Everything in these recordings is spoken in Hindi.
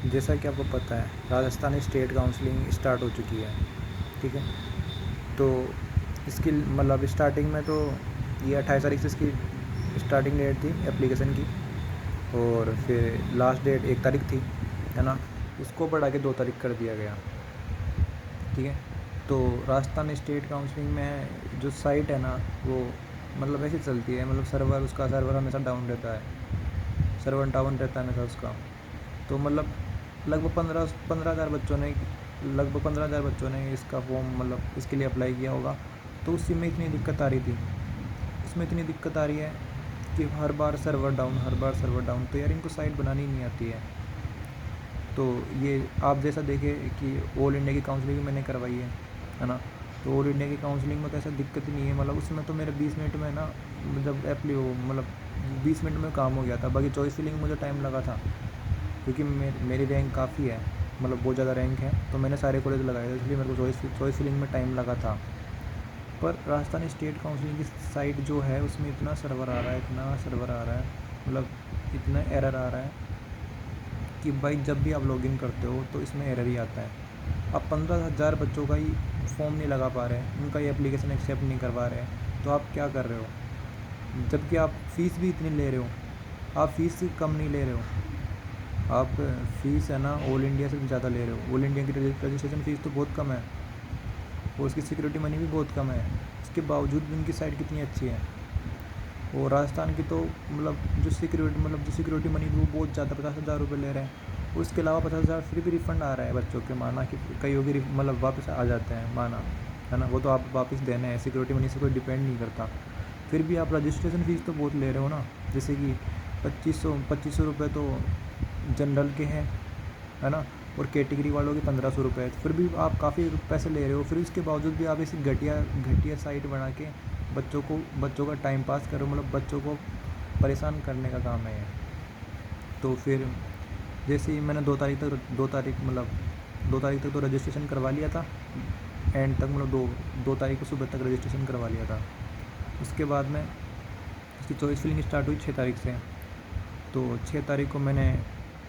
जैसा कि आपको पता है, राजस्थान स्टेट काउंसलिंग स्टार्ट हो चुकी है, ठीक है। तो इसकी मतलब स्टार्टिंग में तो ये 28 तारीख से इसकी स्टार्टिंग डेट थी एप्लीकेशन की, और फिर लास्ट डेट 1 तारीख थी, है ना। उसको बढ़ा के 2 तारीख कर दिया गया, ठीक है। तो राजस्थान स्टेट काउंसलिंग में जो साइट है ना, वो मतलब ऐसे चलती है, मतलब उसका सर्वर हमेशा डाउन रहता है, सर्वर डाउन रहता है हमेशा उसका। तो मतलब लगभग 15,000 बच्चों ने इसका फॉर्म मतलब इसके लिए अप्लाई किया होगा। तो उसी में इतनी दिक्कत आ रही थी, इसमें इतनी दिक्कत आ रही है कि हर बार सर्वर डाउन, हर बार सर्वर डाउन। तो यार इनको साइट बनानी नहीं आती है। तो ये आप जैसा देखें कि ऑल इंडिया की काउंसलिंग मैंने करवाई है ना। तो ऑल इंडिया की काउंसलिंग में तो ऐसा दिक्कत ही नहीं है, मतलब उसमें तो मेरे 20 मिनट में ना, जब मतलब 20 मिनट में काम हो गया था। बाकी चॉइस फिलिंग में मुझे टाइम लगा था, क्योंकि मेरी रैंक काफ़ी है, मतलब बहुत ज़्यादा रैंक है। तो मैंने सारे कॉलेज लगाए थे, इसलिए मेरे को चॉइस फिलिंग में टाइम लगा था। पर राजस्थान स्टेट काउंसलिंग की साइट जो है, उसमें इतना सर्वर आ रहा है, इतना सर्वर आ रहा है, मतलब इतना एरर आ रहा है कि भाई जब भी आप लॉगिन करते हो तो इसमें एरर ही आता है। आप 15,000 बच्चों का ही फॉर्म नहीं लगा पा रहे, उनका ये एप्लीकेशन एक्सेप्ट नहीं करवा रहे, तो आप क्या कर रहे हो? जबकि आप फ़ीस भी इतनी ले रहे हो, आप फ़ीस से कम नहीं ले रहे हो। आप फ़ीस है ना ऑल इंडिया से भी ज़्यादा ले रहे हो। ऑल इंडिया की रजिस्ट्रेशन फ़ीस तो बहुत कम है, और उसकी सिक्योरिटी मनी भी बहुत कम है। इसके बावजूद भी उनकी साइट कितनी अच्छी है। और राजस्थान की तो मतलब जो सिक्योरिटी मनी वो बहुत ज़्यादा 50,000 रुपये ले रहे हैं। उसके अलावा 50,000 फिर भी रिफ़ंड आ रहा है बच्चों के, माना कि कई होगी मतलब वापस आ जाते हैं, माना है ना, वो तो आप वापस देने हैं, सिक्योरिटी मनी से कोई डिपेंड नहीं करता। फिर भी आप रजिस्ट्रेशन फ़ीस तो बहुत ले रहे हो ना, जैसे कि 2500 रुपये तो जनरल के हैं, है ना, और कैटेगरी वालों के 1500 रुपये। फिर भी आप काफ़ी पैसे ले रहे हो, फिर उसके बावजूद भी आप ऐसी घटिया घटिया साइट बना के बच्चों का टाइम पास करो, मतलब बच्चों को परेशान करने का काम है ये। तो फिर जैसे ही मैंने 2 तारीख तक तो रजिस्ट्रेशन करवा लिया था, एंड तक मतलब 2 तारीख को सुबह तक रजिस्ट्रेशन करवा लिया था। उसके बाद में इसकी चॉइस फिलिंग स्टार्ट हुई 6 तारीख से। तो 6 तारीख को मैंने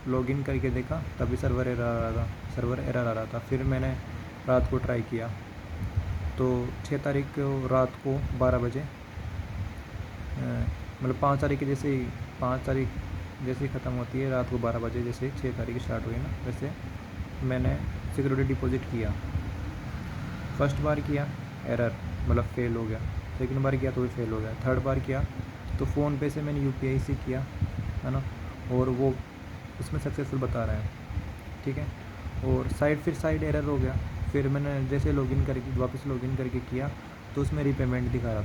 लॉगिन करके देखा, तभी सर्वर एरर आ रहा था। फिर मैंने रात को ट्राई किया, तो 6 तारीख को रात को 12 बजे मतलब 5 तारीख के जैसे ही 5 तारीख जैसे ही ख़त्म होती है, रात को 12 बजे जैसे 6 तारीख स्टार्ट हुई ना, वैसे मैंने सिक्योरिटी डिपॉजिट किया। फर्स्ट बार किया, एरर मतलब फ़ेल हो गया। सेकंड बार किया तो भी फ़ेल हो गया। थर्ड बार किया तो फ़ोनपे से मैंने यूपीआई से किया, है ना, और वो उसमें सक्सेसफुल बता रहा है, ठीक है। और साइट एरर हो गया। फिर मैंने जैसे वापस लॉगिन करके किया, तो उसमें रीपेमेंट दिखा रहा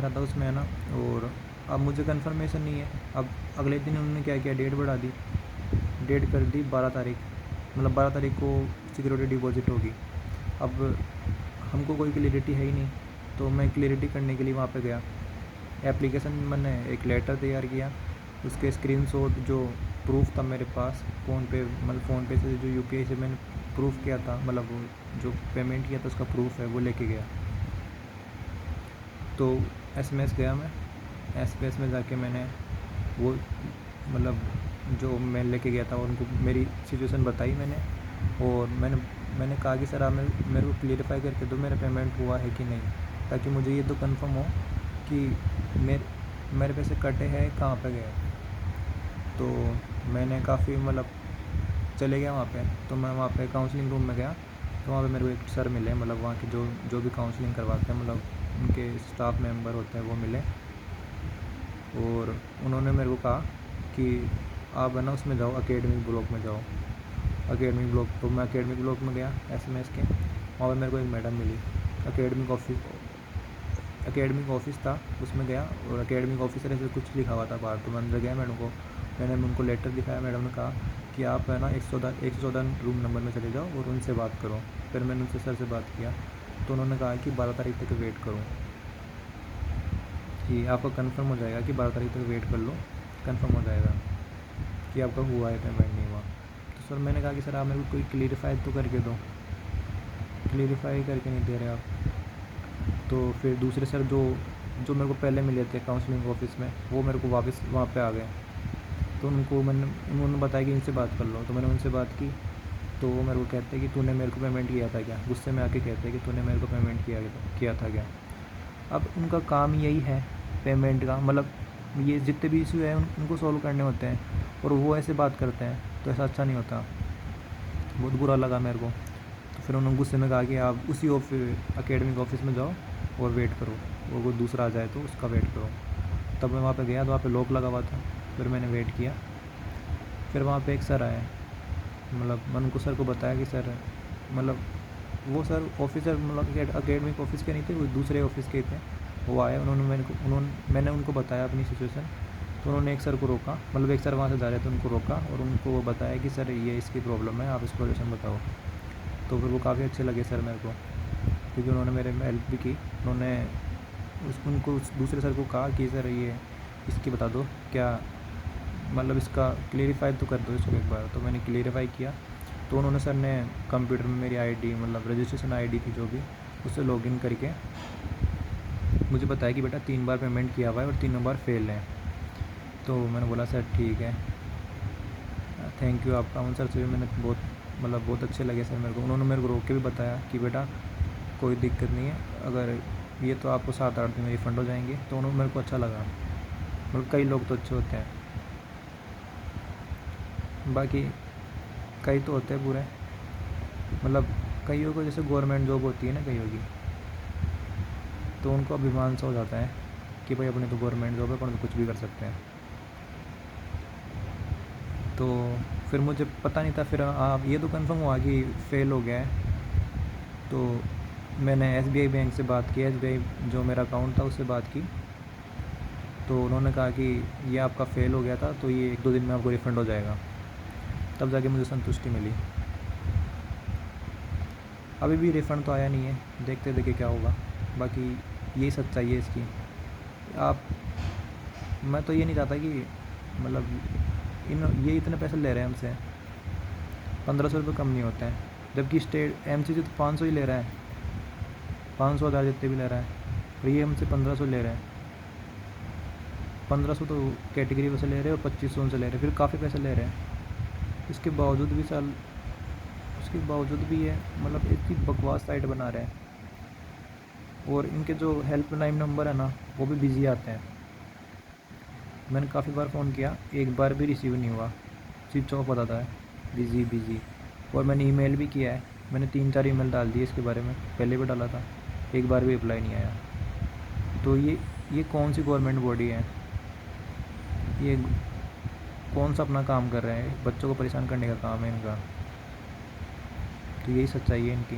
था उसमें, है ना। और अब मुझे कंफर्मेशन नहीं है। अब अगले दिन उन्होंने क्या किया, डेट बढ़ा दी, डेट कर दी 12 तारीख, मतलब 12 तारीख को सिक्योरिटी डिपॉजिट होगी। अब हमको कोई क्लियरिटी है ही नहीं, तो मैं क्लियरिटी करने के लिए वहाँ पे गया। एप्लीकेशन मैंने एक लेटर तैयार किया, उसके स्क्रीनशॉट जो प्रूफ था मेरे पास, फ़ोनपे से जो यूपीआई से मैंने प्रूफ किया था, मतलब वो जो पेमेंट किया था उसका प्रूफ है, वो लेके गया। तो एसएमएस गया मैं, एसएमएस में जाके मैंने वो मतलब जो मैं लेके गया था उनको मेरी सिचुएशन बताई मैंने। और मैंने कहा कि सर आप मेरे को क्लियरिफाई करके दो, मेरा पेमेंट हुआ है कि नहीं, ताकि मुझे ये तो कंफर्म हो कि मेरे पैसे कटे हैं, कहाँ पे गए। तो मैंने काफ़ी मतलब चले गया वहाँ पे। तो मैं वहाँ पे काउंसलिंग रूम में गया, तो वहाँ पे मेरे को एक सर मिले, मतलब वहाँ के जो भी काउंसलिंग करवाते हैं, मतलब उनके स्टाफ मेंबर होते हैं, वो मिले। और उन्होंने मेरे को कहा कि आप है ना उसमें जाओ, एकेडमिक ब्लॉक में जाओ। एकेडमिक ब्लॉक, तो मैं एकेडमिक ब्लॉक में गया एसएमएस के। वहाँ पे मेरे को एक मैडम मिली, एकेडमिक ऑफिस था, उसमें गया, और एकेडमिक ऑफिसर ऐसे कुछ लिखा हुआ था बाहर। तो मैं अंदर गया, मैंने उनको लेटर दिखाया। मैडम ने कहा कि आप है ना 114 रूम नंबर में चले जाओ और उनसे बात करो। फिर मैंने उनसे सर से बात किया, तो उन्होंने कहा कि 12 तारीख तक वेट करो, कि आपका कंफर्म हो जाएगा, कि 12 तारीख तक वेट कर लो, कंफर्म हो जाएगा कि आपका हुआ है, पेमेंट नहीं हुआ। तो सर मैंने कहा कि सर आप मेरे को कोई क्लियरिफाई तो करके दो, क्लियरिफाई करके नहीं दे रहे आप। तो फिर दूसरे सर जो जो मेरे को पहले मिले थे काउंसलिंग ऑफिस में, वो मेरे को वापस वहाँ पे आ गए। तो उन्होंने बताया कि इनसे बात कर लो। तो मैंने उनसे बात की, तो वो मेरे को कहते हैं कि तूने मेरे को पेमेंट किया था क्या, गुस्से में आके कहते हैं कि तूने मेरे को पेमेंट किया था क्या। अब उनका काम यही है पेमेंट का, मतलब ये जितने भी इशू है उनको सॉल्व करने होते हैं, और वो ऐसे बात करते हैं, तो ऐसा अच्छा नहीं होता। बहुत बुरा लगा मेरे को। तो फिर उन्होंने गुस्से में कहा कि आप उसी एकेडमिक ऑफिस में जाओ और वेट करो, वो कोई दूसरा आ जाए तो उसका वेट करो। तब मैं वहाँ पे गया तो वहाँ पे लॉक लगा हुआ था। फिर मैंने वेट किया। फिर वहाँ पे एक सर आए, मतलब मैंने उनको सर को बताया कि सर, मतलब वो सर ऑफिसर मतलब एकेडमिक ऑफिस के नहीं थे, वो दूसरे ऑफिस के थे। वो आए, मैंने उनको बताया अपनी सिचुएशन। तो उन्होंने एक सर को रोका, मतलब एक सर वहाँ से जा रहे थे, उनको रोका और उनको वो बताया कि सर ये इसकी प्रॉब्लम है, आप इसको सॉल्यूशन बताओ। तो फिर वो काफ़ी अच्छे लगे सर मेरे को, क्योंकि उन्होंने मेरे में हेल्प भी की। उन्होंने उस दूसरे सर को कहा कि सर ये इसकी बता दो क्या, मतलब इसका क्लेरिफाई तो कर दो इसको एक बार। तो मैंने क्लेरिफाई किया। तो उन्होंने सर ने कंप्यूटर में मेरी आईडी, मतलब रजिस्ट्रेशन आईडी थी जो भी, उससे लॉगिन करके मुझे बताया कि बेटा 3 बार पेमेंट किया हुआ है और तीनों बार फेल है। तो मैंने बोला सर ठीक है, थैंक यू आपका। उन सर से भी मैंने बहुत अच्छे लगे सर मेरे को। उन्होंने मेरे को रोक के भी बताया कि बेटा कोई दिक्कत नहीं है, अगर ये तो आपको 7-8 दिन में रिफ़ंड हो जाएंगे। तो उन्होंने मेरे को अच्छा लगा। मतलब कई लोग तो अच्छे होते हैं, बाकी कई तो होते हैं बुरे। मतलब कईयों को जैसे गवर्नमेंट जॉब होती है ना कईयों की, तो उनको अभिमान सा हो जाता है कि भाई अपने तो गवर्नमेंट जॉब है, अपन तो कुछ भी कर सकते हैं। तो फिर मुझे पता नहीं था, फिर आप ये तो कंफर्म हुआ कि फ़ेल हो गया है। तो मैंने एसबीआई बैंक से बात की, एसबीआई जो मेरा अकाउंट था उससे बात की। तो उन्होंने कहा कि ये आपका फ़ेल हो गया था, तो ये 1-2 दिन में आपको रिफ़ंड हो जाएगा। तब जाके मुझे संतुष्टि मिली। अभी भी रिफ़ंड तो आया नहीं है, देखते देखते क्या होगा। बाकी यही सच्चाई है इसकी। आप मैं तो ये नहीं चाहता कि मतलब ये इतने पैसे ले रहे हैं हमसे, 1500 रुपये कम नहीं होते हैं। जबकि स्टेट एमसीसी तो 500 ही ले रहा है, 500 हज़ार जितने भी ले रहा है, और ये हमसे 1500 ले रहे हैं। 1500 तो कैटेगरी वैसे ले रहे हैं और 2500 उनसे ले रहे हैं, फिर काफ़ी पैसे ले रहे हैं। उसके बावजूद भी ये मतलब इतनी बकवास साइट बना रहे हैं। और इनके जो हेल्पलाइन नंबर है ना, वो भी बिज़ी आते हैं। मैंने काफ़ी बार फ़ोन किया, एक बार भी रिसीव नहीं हुआ, स्विच ऑफ बताता है, बिज़ी बिज़ी। और मैंने ईमेल भी किया है, मैंने 3-4 ईमेल डाल दिए इसके बारे में, पहले भी डाला था, एक बार भी रिप्लाई नहीं आया। तो ये कौन सी गवर्नमेंट बॉडी है, ये कौन सा अपना काम कर रहे हैं, बच्चों को परेशान करने का काम है इनका। तो यही सच्चाई है इनकी।